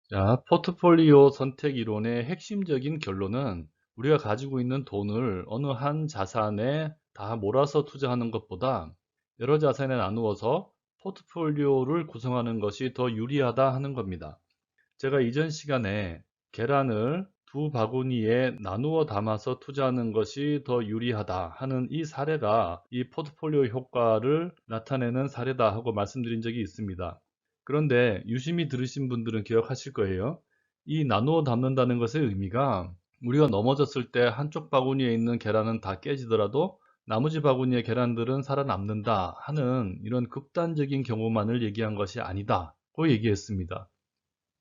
자, 포트폴리오 선택 이론의 핵심적인 결론은 우리가 가지고 있는 돈을 어느 한 자산에 다 몰아서 투자하는 것보다 여러 자산에 나누어서 포트폴리오를 구성하는 것이 더 유리하다 하는 겁니다. 제가 이전 시간에 계란을 두 바구니에 나누어 담아서 투자하는 것이 더 유리하다 하는 이 사례가 이 포트폴리오 효과를 나타내는 사례다 하고 말씀드린 적이 있습니다. 그런데 유심히 들으신 분들은 기억하실 거예요. 이 나누어 담는다는 것의 의미가 우리가 넘어졌을 때 한쪽 바구니에 있는 계란은 다 깨지더라도 나머지 바구니의 계란들은 살아남는다 하는 이런 극단적인 경우만을 얘기한 것이 아니다고 얘기했습니다.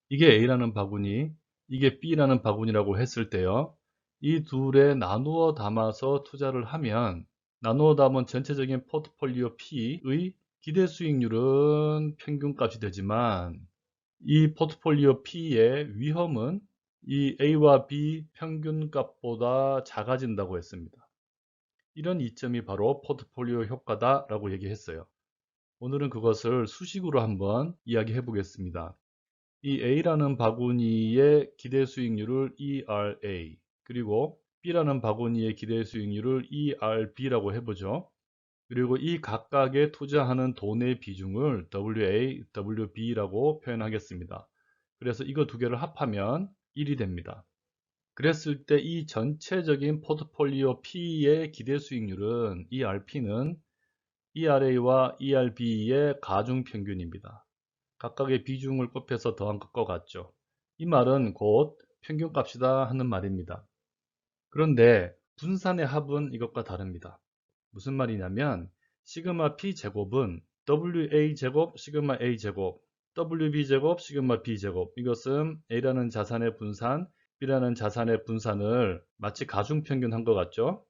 이게 A라는 바구니, 이게 B라는 바구니라고 했을 때요. 이 둘에 나누어 담아서 투자를 하면 나누어 담은 전체적인 포트폴리오 P의 기대 수익률은 평균값이 되지만 이 포트폴리오 P의 위험은 이 A와 B 평균값보다 작아진다고 했습니다. 이런 이점이 바로 포트폴리오 효과다라고 얘기했어요. 오늘은 그것을 수식으로 한번 이야기해 보겠습니다. 이 A라는 바구니의 기대 수익률을 ERA, 그리고 B라는 바구니의 기대 수익률을 ERB라고 해보죠. 그리고 이 각각에 투자하는 돈의 비중을 WA, WB라고 표현하겠습니다. 그래서 이거 두 개를 합하면 1이 됩니다. 그랬을 때 이 전체적인 포트폴리오 P의 기대 수익률은 ERP는 ERA와 ERB의 가중평균입니다. 각각의 비중을 곱해서 더한 것과 같죠. 이 말은 곧 평균값이다 하는 말입니다. 그런데 분산의 합은 이것과 다릅니다. 무슨 말이냐면 시그마 P 제곱은 WA 제곱 시그마 A 제곱 WB 제곱 시그마 B 제곱, 이것은 A라는 자산의 분산, B라는 자산의 분산을 마치 가중평균한 것 같죠.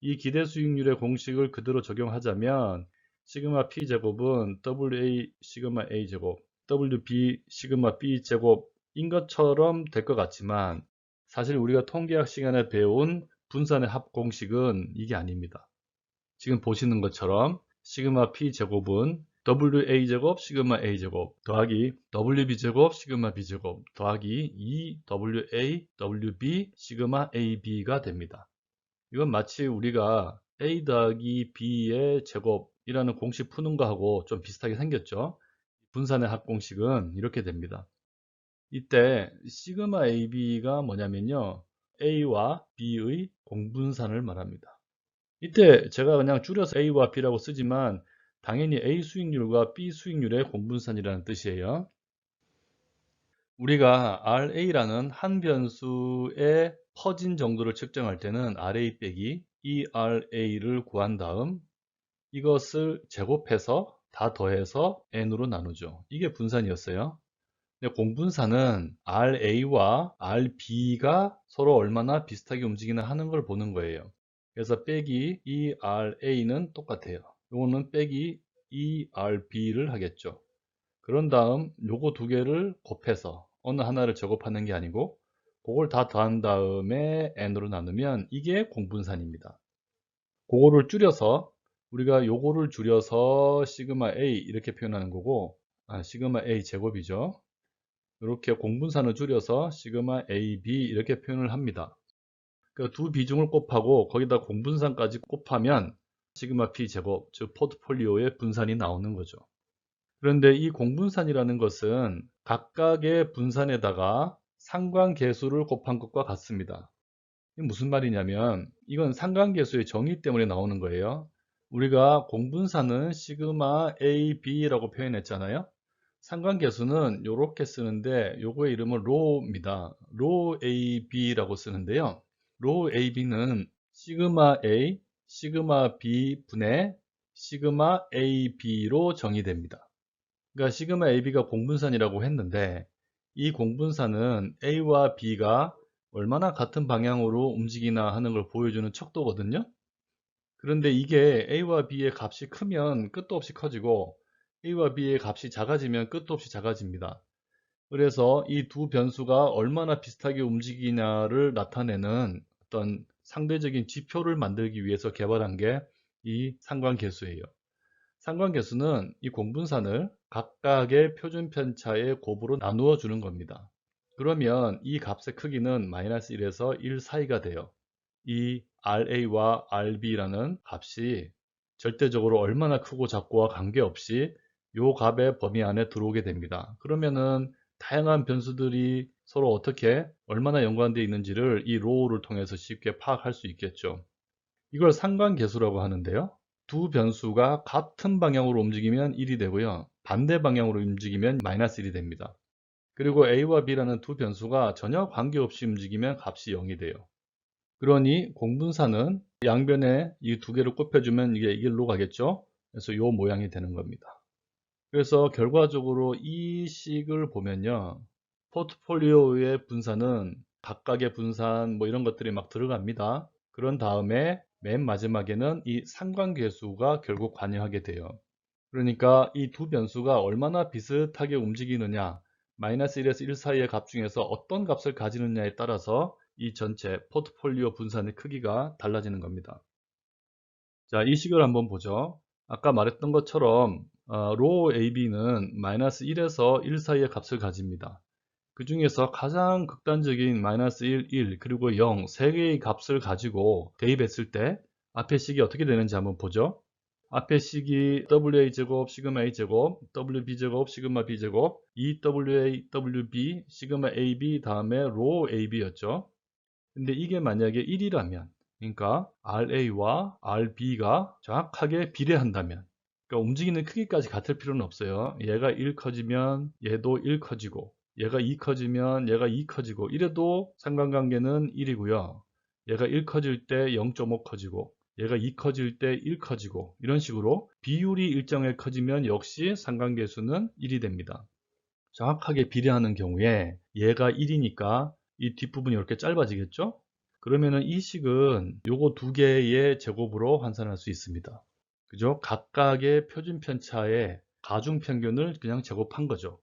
이 기대 수익률의 공식을 그대로 적용하자면 시그마 P 제곱은 WA 시그마 A 제곱 WB 시그마 B 제곱인 것처럼 될 것 같지만 사실 우리가 통계학 시간에 배운 분산의 합 공식은 이게 아닙니다. 지금 보시는 것처럼 시그마 P 제곱은 WA 제곱 시그마 A 제곱 더하기 WB 제곱 시그마 B 제곱 더하기 2WA WB 시그마 AB가 됩니다. 이건 마치 우리가 A 더하기 B의 제곱이라는 공식 푸는 거하고 좀 비슷하게 생겼죠. 분산의 합공식은 이렇게 됩니다. 이때 시그마 AB가 뭐냐면요, A와 B의 공분산을 말합니다. 이때 제가 그냥 줄여서 A와 B라고 쓰지만 당연히 A 수익률과 B 수익률의 공분산이라는 뜻이에요. 우리가 RA라는 한 변수의 퍼진 정도를 측정할 때는 RA 빼기 ERA를 구한 다음 이것을 제곱해서 다 더해서 n으로 나누죠. 이게 분산이었어요. 근데 공분산은 RA와 RB가 서로 얼마나 비슷하게 움직이나 하는 걸 보는 거예요. 그래서 빼기 ERA는 똑같아요. 요거는 빼기 ERB를 하겠죠. 그런 다음 요거 두 개를 곱해서 어느 하나를 제곱하는 게 아니고 그걸 다 더한 다음에 n으로 나누면 이게 공분산입니다. 그거를 줄여서 우리가 요거를 줄여서 시그마 A 이렇게 표현하는 거고, 시그마 A 제곱이죠. 이렇게 공분산을 줄여서 시그마 AB 이렇게 표현을 합니다. 그 두 비중을 곱하고 거기다 공분산까지 곱하면 시그마 P 제곱, 즉 포트폴리오의 분산이 나오는 거죠. 그런데 이 공분산이라는 것은 각각의 분산에다가 상관계수를 곱한 것과 같습니다. 이게 무슨 말이냐면 이건 상관계수의 정의 때문에 나오는 거예요. 우리가 공분산은 시그마 AB라고 표현했잖아요. 상관계수는 이렇게 쓰는데 요거의 이름은 로우입니다. 로우 AB라고 쓰는데요. 로우 AB는 시그마 A, 시그마 B 분의 시그마 AB로 정의됩니다. 그러니까 시그마 AB가 공분산이라고 했는데 이 공분산은 A와 B가 얼마나 같은 방향으로 움직이나 하는 걸 보여주는 척도거든요. 그런데 이게 A와 B의 값이 크면 끝도 없이 커지고 A와 B의 값이 작아지면 끝도 없이 작아집니다. 그래서 이 두 변수가 얼마나 비슷하게 움직이냐를 나타내는 어떤 상대적인 지표를 만들기 위해서 개발한 게 이 상관계수예요. 상관계수는 이 공분산을 각각의 표준편차의 곱으로 나누어 주는 겁니다. 그러면 이 값의 크기는 마이너스 1에서 1 사이가 돼요. 이 RA와 RB라는 값이 절대적으로 얼마나 크고 작고와 관계없이 이 값의 범위 안에 들어오게 됩니다. 그러면은 다양한 변수들이 서로 어떻게 얼마나 연관되어 있는지를 이 로우를 통해서 쉽게 파악할 수 있겠죠. 이걸 상관계수라고 하는데요. 두 변수가 같은 방향으로 움직이면 1이 되고요. 반대 방향으로 움직이면 마이너스 1이 됩니다. 그리고 A와 B라는 두 변수가 전혀 관계없이 움직이면 값이 0이 돼요. 그러니 공분사는 양변에 이 두 개를 곱해주면 이게 1로 가겠죠. 그래서 이 모양이 되는 겁니다. 그래서 결과적으로 이 식을 보면요. 포트폴리오의 분산은 각각의 분산 뭐 이런 것들이 막 들어갑니다. 그런 다음에 맨 마지막에는 이 상관계수가 결국 관여하게 돼요. 그러니까 이 두 변수가 얼마나 비슷하게 움직이느냐, 마이너스 1에서 1 사이의 값 중에서 어떤 값을 가지느냐에 따라서 이 전체 포트폴리오 분산의 크기가 달라지는 겁니다. 자, 이 식을 한번 보죠. 아까 말했던 것처럼 로우 AB는 마이너스 1에서 1 사이의 값을 가집니다. 그 중에서 가장 극단적인 마이너스 1, 1, 그리고 0, 세 개의 값을 가지고 대입했을 때 앞의 식이 어떻게 되는지 한번 보죠. 앞의 식이 WA제곱, 시그마 A제곱, WB제곱, 시그마 B제곱, EWA, WB, 시그마 AB 다음에 로우 AB였죠. 근데 이게 만약에 1이라면, 그러니까 RA와 RB가 정확하게 비례한다면, 그러니까 움직이는 크기까지 같을 필요는 없어요. 얘가 1 커지면 얘도 1 커지고, 얘가 2 커지면 얘가 2 커지고, 이래도 상관관계는 1이고요. 얘가 1 커질 때 0.5 커지고, 얘가 2 커질 때 1 커지고, 이런 식으로 비율이 일정하게 커지면 역시 상관계수는 1이 됩니다. 정확하게 비례하는 경우에 얘가 1이니까 이 뒷부분이 이렇게 짧아지겠죠? 그러면은 이 식은 요거 두 개의 제곱으로 환산할 수 있습니다. 그죠? 각각의 표준 편차의 가중 평균을 그냥 제곱한 거죠.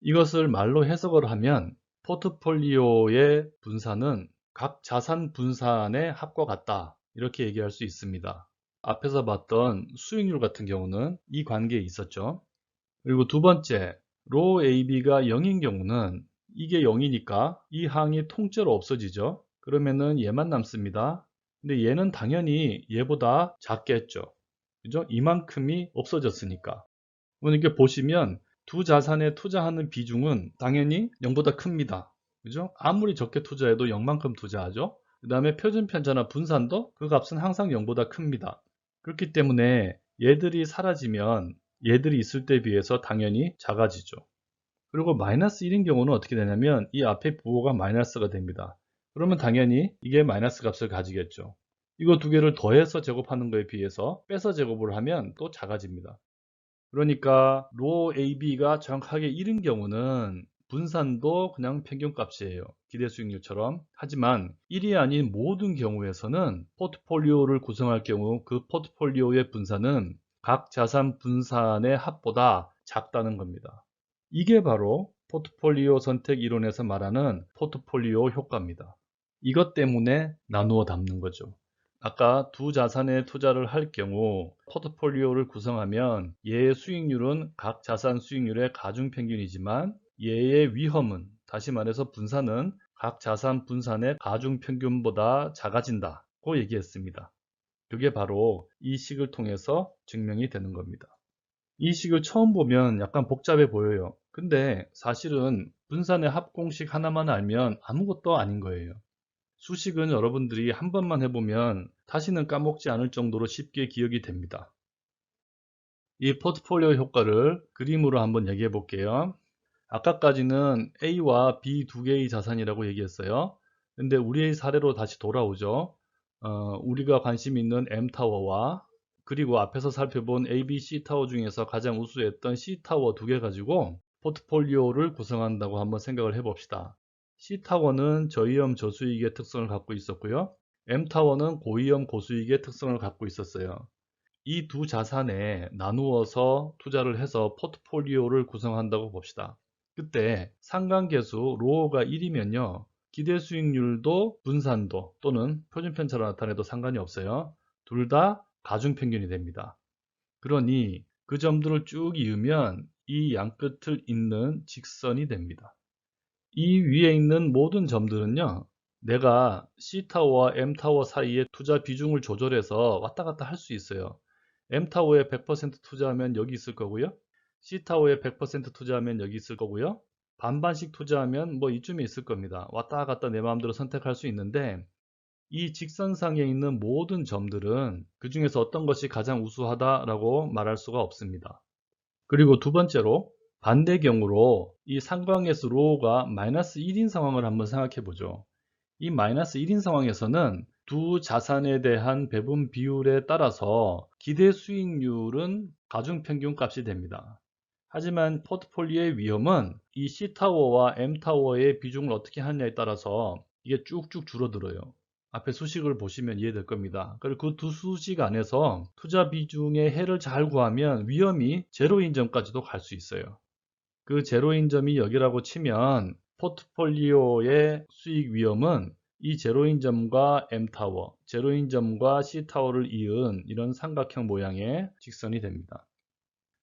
이것을 말로 해석을 하면 포트폴리오의 분산은 각 자산 분산의 합과 같다. 이렇게 얘기할 수 있습니다. 앞에서 봤던 수익률 같은 경우는 이 관계에 있었죠. 그리고 두 번째, 로 AB가 0인 경우는 이게 0이니까 이 항이 통째로 없어지죠. 그러면은 얘만 남습니다. 근데 얘는 당연히 얘보다 작겠죠. 그죠? 이만큼이 없어졌으니까. 그러니까 보시면 두 자산에 투자하는 비중은 당연히 0보다 큽니다. 그죠? 아무리 적게 투자해도 0만큼 투자하죠. 그 다음에 표준편차나 분산도 그 값은 항상 0보다 큽니다. 그렇기 때문에 얘들이 사라지면 얘들이 있을 때 비해서 당연히 작아지죠. 그리고 마이너스 1인 경우는 어떻게 되냐면 이 앞에 부호가 마이너스가 됩니다. 그러면 당연히 이게 마이너스 값을 가지겠죠. 이거 두 개를 더해서 제곱하는 거에 비해서 빼서 제곱을 하면 또 작아집니다. 그러니까 로 AB가 정확하게 1인 경우는 분산도 그냥 평균값이에요. 기대 수익률처럼. 하지만 1이 아닌 모든 경우에서는 포트폴리오를 구성할 경우 그 포트폴리오의 분산은 각 자산 분산의 합보다 작다는 겁니다. 이게 바로 포트폴리오 선택 이론에서 말하는 포트폴리오 효과입니다. 이것 때문에 나누어 담는 거죠. 아까 두 자산에 투자를 할 경우 포트폴리오를 구성하면 얘의 수익률은 각 자산 수익률의 가중평균이지만 얘의 위험은, 다시 말해서 분산은 각 자산 분산의 가중평균보다 작아진다고 얘기했습니다. 그게 바로 이 식을 통해서 증명이 되는 겁니다. 이 식을 처음 보면 약간 복잡해 보여요. 근데 사실은 분산의 합공식 하나만 알면 아무것도 아닌 거예요. 수식은 여러분들이 한 번만 해보면 다시는 까먹지 않을 정도로 쉽게 기억이 됩니다. 이 포트폴리오 효과를 그림으로 한번 얘기해 볼게요. 아까까지는 A와 B 두 개의 자산이라고 얘기했어요. 근데 우리의 사례로 다시 돌아오죠. 우리가 관심 있는 M타워와 그리고 앞에서 살펴본 A, B, C타워 중에서 가장 우수했던 C타워 두 개 가지고 포트폴리오를 구성한다고 한번 생각을 해봅시다. C타워는 저위험 저수익의 특성을 갖고 있었고요. M타워는 고위험 고수익의 특성을 갖고 있었어요. 이 두 자산에 나누어서 투자를 해서 포트폴리오를 구성한다고 봅시다. 그때 상관계수 로우가 1이면요. 기대 수익률도 분산도 또는 표준편차로 나타내도 상관이 없어요. 둘 다 가중평균이 됩니다. 그러니 그 점들을 쭉 이으면 이 양끝을 잇는 직선이 됩니다. 이 위에 있는 모든 점들은요, 내가 C타워와 M타워 사이에 투자 비중을 조절해서 왔다 갔다 할 수 있어요. M타워에 100% 투자하면 여기 있을 거고요. C타워에 100% 투자하면 여기 있을 거고요. 반반씩 투자하면 뭐 이쯤에 있을 겁니다. 왔다 갔다 내 마음대로 선택할 수 있는데, 이 직선상에 있는 모든 점들은 그 중에서 어떤 것이 가장 우수하다라고 말할 수가 없습니다. 그리고 두 번째로 반대 경우로 이 상광에서 로우가 마이너스 1인 상황을 한번 생각해 보죠. 이 마이너스 1인 상황에서는 두 자산에 대한 배분 비율에 따라서 기대 수익률은 가중평균 값이 됩니다. 하지만 포트폴리오의 위험은 이 C타워와 M타워의 비중을 어떻게 하느냐에 따라서 이게 쭉쭉 줄어들어요. 앞에 수식을 보시면 이해될 겁니다. 그리고 그 두 수식 안에서 투자 비중의 해를 잘 구하면 위험이 제로인 점까지도 갈 수 있어요. 그 제로인 점이 여기라고 치면 포트폴리오의 수익 위험은 이 제로인 점과 M타워, 제로인 점과 C타워를 이은 이런 삼각형 모양의 직선이 됩니다.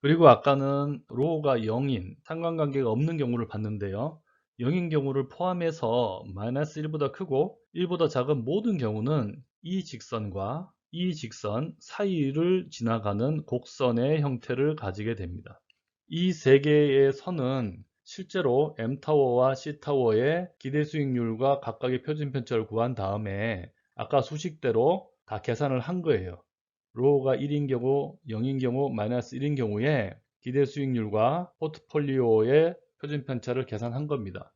그리고 아까는 로우가 0인, 상관관계가 없는 경우를 봤는데요. 0인 경우를 포함해서 마이너스 1보다 크고 1보다 작은 모든 경우는 이 직선과 이 직선 사이를 지나가는 곡선의 형태를 가지게 됩니다. 이 세 개의 선은 실제로 M타워와 C타워의 기대 수익률과 각각의 표준 편차를 구한 다음에 아까 수식대로 다 계산을 한 거예요. 로우가 1인 경우, 0인 경우, 마이너스 1인 경우에 기대 수익률과 포트폴리오의 표준 편차를 계산한 겁니다.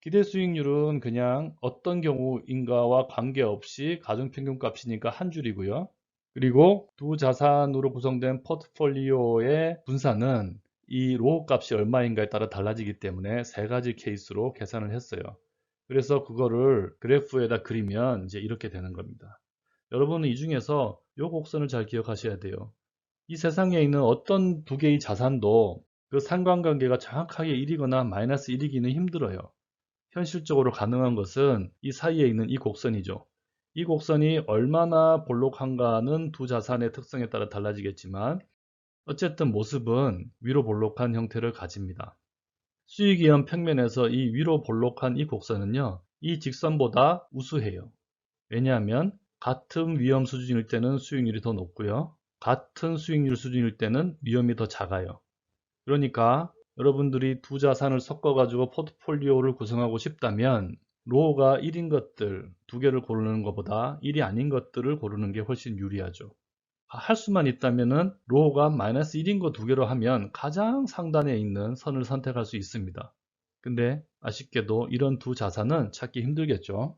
기대 수익률은 그냥 어떤 경우인가와 관계없이 가중평균 값이니까 한 줄이고요. 그리고 두 자산으로 구성된 포트폴리오의 분산은 이 로우 값이 얼마인가에 따라 달라지기 때문에 세 가지 케이스로 계산을 했어요. 그래서 그거를 그래프에다 그리면 이제 이렇게 되는 겁니다. 여러분은 이 중에서 이 곡선을 잘 기억하셔야 돼요. 이 세상에 있는 어떤 두 개의 자산도 그 상관관계가 정확하게 1이거나 마이너스 1이기는 힘들어요. 현실적으로 가능한 것은 이 사이에 있는 이 곡선이죠. 이 곡선이 얼마나 볼록한가는 두 자산의 특성에 따라 달라지겠지만 어쨌든 모습은 위로 볼록한 형태를 가집니다. 수익이현 평면에서 이 위로 볼록한 이 곡선은요, 이 직선보다 우수해요. 왜냐하면 같은 위험 수준일 때는 수익률이 더 높고요. 같은 수익률 수준일 때는 위험이 더 작아요. 그러니까 여러분들이 두 자산을 섞어가지고 포트폴리오를 구성하고 싶다면 로우가 1인 것들 두 개를 고르는 것보다 1이 아닌 것들을 고르는 게 훨씬 유리하죠. 할 수만 있다면은 로우가 마이너스 1인 거 두 개로 하면 가장 상단에 있는 선을 선택할 수 있습니다. 근데 아쉽게도 이런 두 자산은 찾기 힘들겠죠.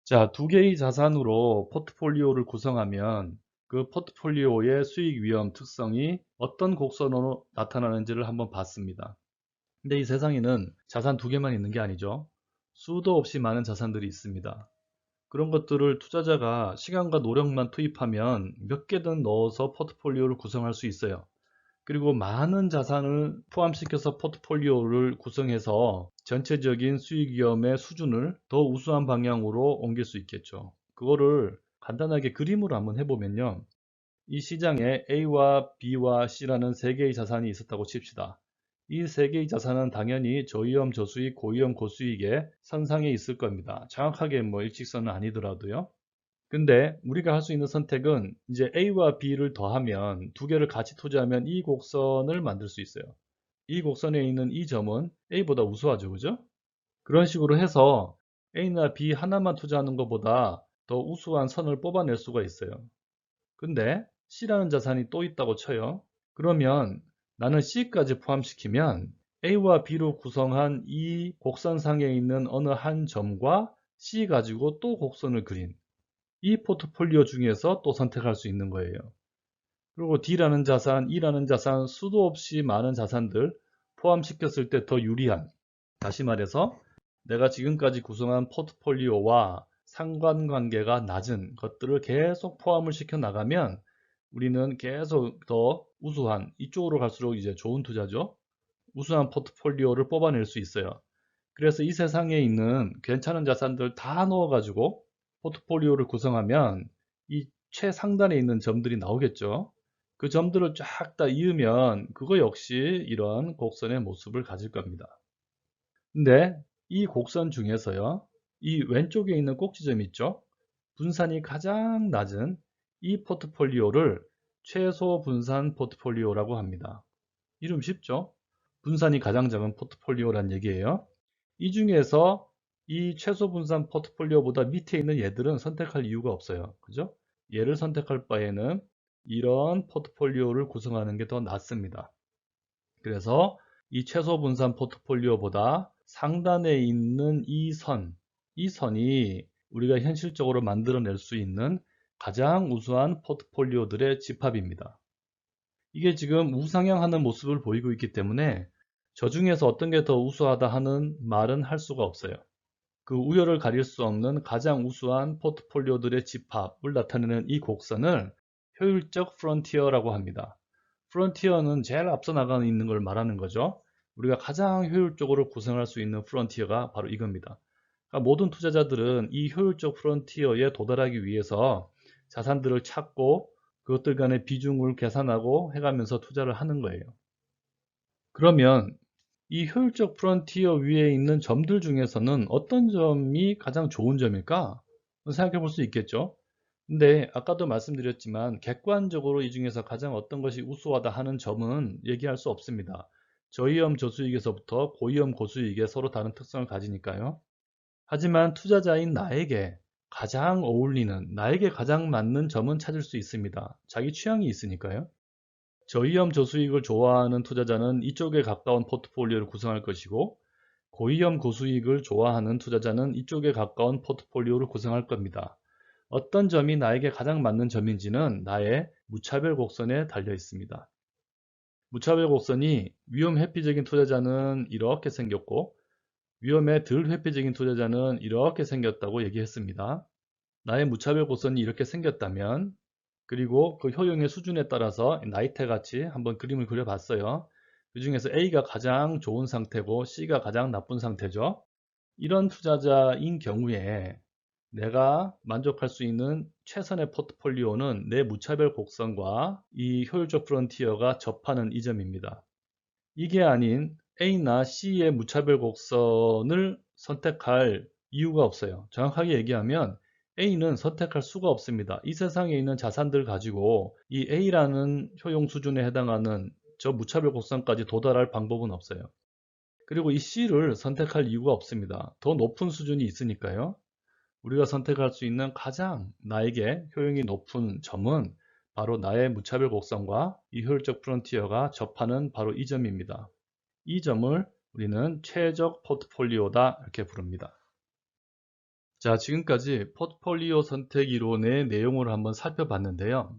자, 두 개의 자산으로 포트폴리오를 구성하면 그 포트폴리오의 수익 위험 특성이 어떤 곡선으로 나타나는지를 한번 봤습니다. 근데 이 세상에는 자산 두 개만 있는 게 아니죠. 수도 없이 많은 자산들이 있습니다. 그런 것들을 투자자가 시간과 노력만 투입하면 몇 개든 넣어서 포트폴리오를 구성할 수 있어요. 그리고 많은 자산을 포함시켜서 포트폴리오를 구성해서 전체적인 수익 위험의 수준을 더 우수한 방향으로 옮길 수 있겠죠. 그거를 간단하게 그림으로 한번 해보면요. 이 시장에 A와 B와 C라는 세 개의 자산이 있었다고 칩시다. 이 세 개의 자산은 당연히 저위험 저수익, 고위험 고수익의 선상에 있을 겁니다. 정확하게 뭐 일직선은 아니더라도요. 근데 우리가 할 수 있는 선택은 이제 A와 B를 더하면 두 개를 같이 투자하면 이 곡선을 만들 수 있어요. 이 곡선에 있는 이 점은 A보다 우수하죠, 그죠? 그런 식으로 해서 A나 B 하나만 투자하는 것보다 더 우수한 선을 뽑아낼 수가 있어요. 근데 C라는 자산이 또 있다고 쳐요. 그러면 나는 C까지 포함시키면 A와 B로 구성한 이 곡선상에 있는 어느 한 점과 C 가지고 또 곡선을 그린 이 포트폴리오 중에서 또 선택할 수 있는 거예요. 그리고 D라는 자산, E라는 자산, 수도 없이 많은 자산들 포함시켰을 때 더 유리한, 다시 말해서 내가 지금까지 구성한 포트폴리오와 상관관계가 낮은 것들을 계속 포함을 시켜 나가면 우리는 계속 더 우수한, 이쪽으로 갈수록 이제 좋은 투자죠. 우수한 포트폴리오를 뽑아낼 수 있어요. 그래서 이 세상에 있는 괜찮은 자산들 다 넣어가지고 포트폴리오를 구성하면 이 최상단에 있는 점들이 나오겠죠. 그 점들을 쫙 다 이으면 그거 역시 이런 곡선의 모습을 가질 겁니다. 근데 이 곡선 중에서요, 이 왼쪽에 있는 꼭지점 있죠? 분산이 가장 낮은 이 포트폴리오를 최소 분산 포트폴리오라고 합니다. 이름 쉽죠? 분산이 가장 작은 포트폴리오란 얘기예요. 이 중에서 이 최소 분산 포트폴리오보다 밑에 있는 얘들은 선택할 이유가 없어요. 그죠? 얘를 선택할 바에는 이런 포트폴리오를 구성하는 게 더 낫습니다. 그래서 이 최소 분산 포트폴리오보다 상단에 있는 이 선이 우리가 현실적으로 만들어낼 수 있는 가장 우수한 포트폴리오들의 집합입니다. 이게 지금 우상향하는 모습을 보이고 있기 때문에 저 중에서 어떤 게 더 우수하다 하는 말은 할 수가 없어요. 그 우열을 가릴 수 없는 가장 우수한 포트폴리오들의 집합을 나타내는 이 곡선을 효율적 프론티어라고 합니다. 프론티어는 제일 앞서 나가 있는 걸 말하는 거죠. 우리가 가장 효율적으로 구성할 수 있는 프론티어가 바로 이겁니다. 그러니까 모든 투자자들은 이 효율적 프론티어에 도달하기 위해서 자산들을 찾고 그것들 간의 비중을 계산하고 해가면서 투자를 하는 거예요. 그러면 이 효율적 프론티어 위에 있는 점들 중에서는 어떤 점이 가장 좋은 점일까? 생각해 볼 수 있겠죠. 근데 아까도 말씀드렸지만 객관적으로 이 중에서 가장 어떤 것이 우수하다 하는 점은 얘기할 수 없습니다. 저위험 저수익에서부터 고위험 고수익에 서로 다른 특성을 가지니까요. 하지만 투자자인 나에게 가장 어울리는, 나에게 가장 맞는 점은 찾을 수 있습니다. 자기 취향이 있으니까요. 저위험 저수익을 좋아하는 투자자는 이쪽에 가까운 포트폴리오를 구성할 것이고, 고위험 고수익을 좋아하는 투자자는 이쪽에 가까운 포트폴리오를 구성할 겁니다. 어떤 점이 나에게 가장 맞는 점인지는 나의 무차별 곡선에 달려 있습니다. 무차별 곡선이 위험 회피적인 투자자는 이렇게 생겼고, 위험에 덜 회피적인 투자자는 이렇게 생겼다고 얘기했습니다. 나의 무차별 곡선이 이렇게 생겼다면, 그리고 그 효용의 수준에 따라서 나이테 같이 한번 그림을 그려봤어요. 그 중에서 A가 가장 좋은 상태고 C가 가장 나쁜 상태죠. 이런 투자자인 경우에 내가 만족할 수 있는 최선의 포트폴리오는 내 무차별 곡선과 이 효율적 프론티어가 접하는 이 점입니다. 이게 아닌 A나 C의 무차별 곡선을 선택할 이유가 없어요. 정확하게 얘기하면 A는 선택할 수가 없습니다. 이 세상에 있는 자산들 가지고 이 A라는 효용 수준에 해당하는 저 무차별 곡선까지 도달할 방법은 없어요. 그리고 이 C를 선택할 이유가 없습니다. 더 높은 수준이 있으니까요. 우리가 선택할 수 있는 가장 나에게 효용이 높은 점은 바로 나의 무차별 곡선과 이 효율적 프론티어가 접하는 바로 이 점입니다. 이 점을 우리는 최적 포트폴리오다 이렇게 부릅니다. 자, 지금까지 포트폴리오 선택 이론의 내용을 한번 살펴봤는데요.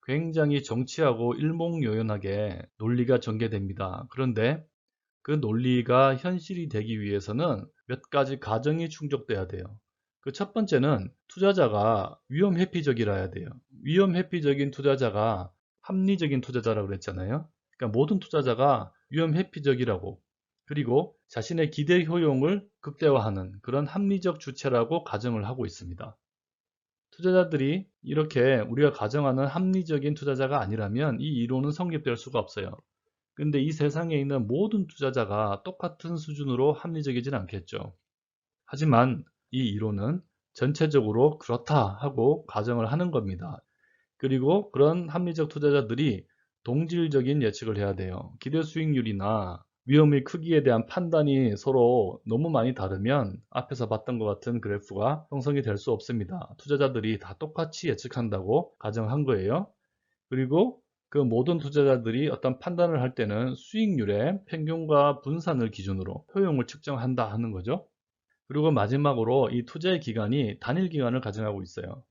굉장히 정치하고 일목요연하게 논리가 전개됩니다. 그런데 그 논리가 현실이 되기 위해서는 몇 가지 가정이 충족돼야 돼요. 그 첫 번째는 투자자가 위험 회피적이라야 돼요. 위험 회피적인 투자자가 합리적인 투자자라고 그랬잖아요. 그러니까 모든 투자자가 위험 회피적이라고, 그리고 자신의 기대 효용을 극대화하는 그런 합리적 주체라고 가정을 하고 있습니다. 투자자들이 이렇게 우리가 가정하는 합리적인 투자자가 아니라면 이 이론은 성립될 수가 없어요. 근데 이 세상에 있는 모든 투자자가 똑같은 수준으로 합리적이진 않겠죠. 하지만 이 이론은 전체적으로 그렇다 하고 가정을 하는 겁니다. 그리고 그런 합리적 투자자들이 동질적인 예측을 해야 돼요. 기대 수익률이나 위험의 크기에 대한 판단이 서로 너무 많이 다르면 앞에서 봤던 것 같은 그래프가 형성이 될 수 없습니다. 투자자들이 다 똑같이 예측한다고 가정한 거예요. 그리고 그 모든 투자자들이 어떤 판단을 할 때는 수익률의 평균과 분산을 기준으로 효용을 측정한다 하는 거죠. 그리고 마지막으로 이 투자의 기간이 단일 기간을 가정하고 있어요.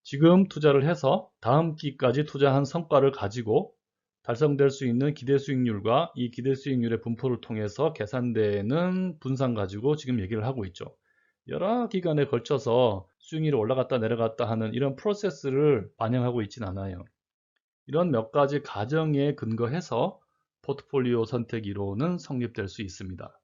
지금 투자를 해서 다음 기까지 투자한 성과를 가지고 달성될 수 있는 기대 수익률과 이 기대 수익률의 분포를 통해서 계산되는 분산 가지고 지금 얘기를 하고 있죠. 여러 기간에 걸쳐서 수익률이 올라갔다 내려갔다 하는 이런 프로세스를 반영하고 있진 않아요. 이런 몇 가지 가정에 근거해서 포트폴리오 선택 이론은 성립될 수 있습니다.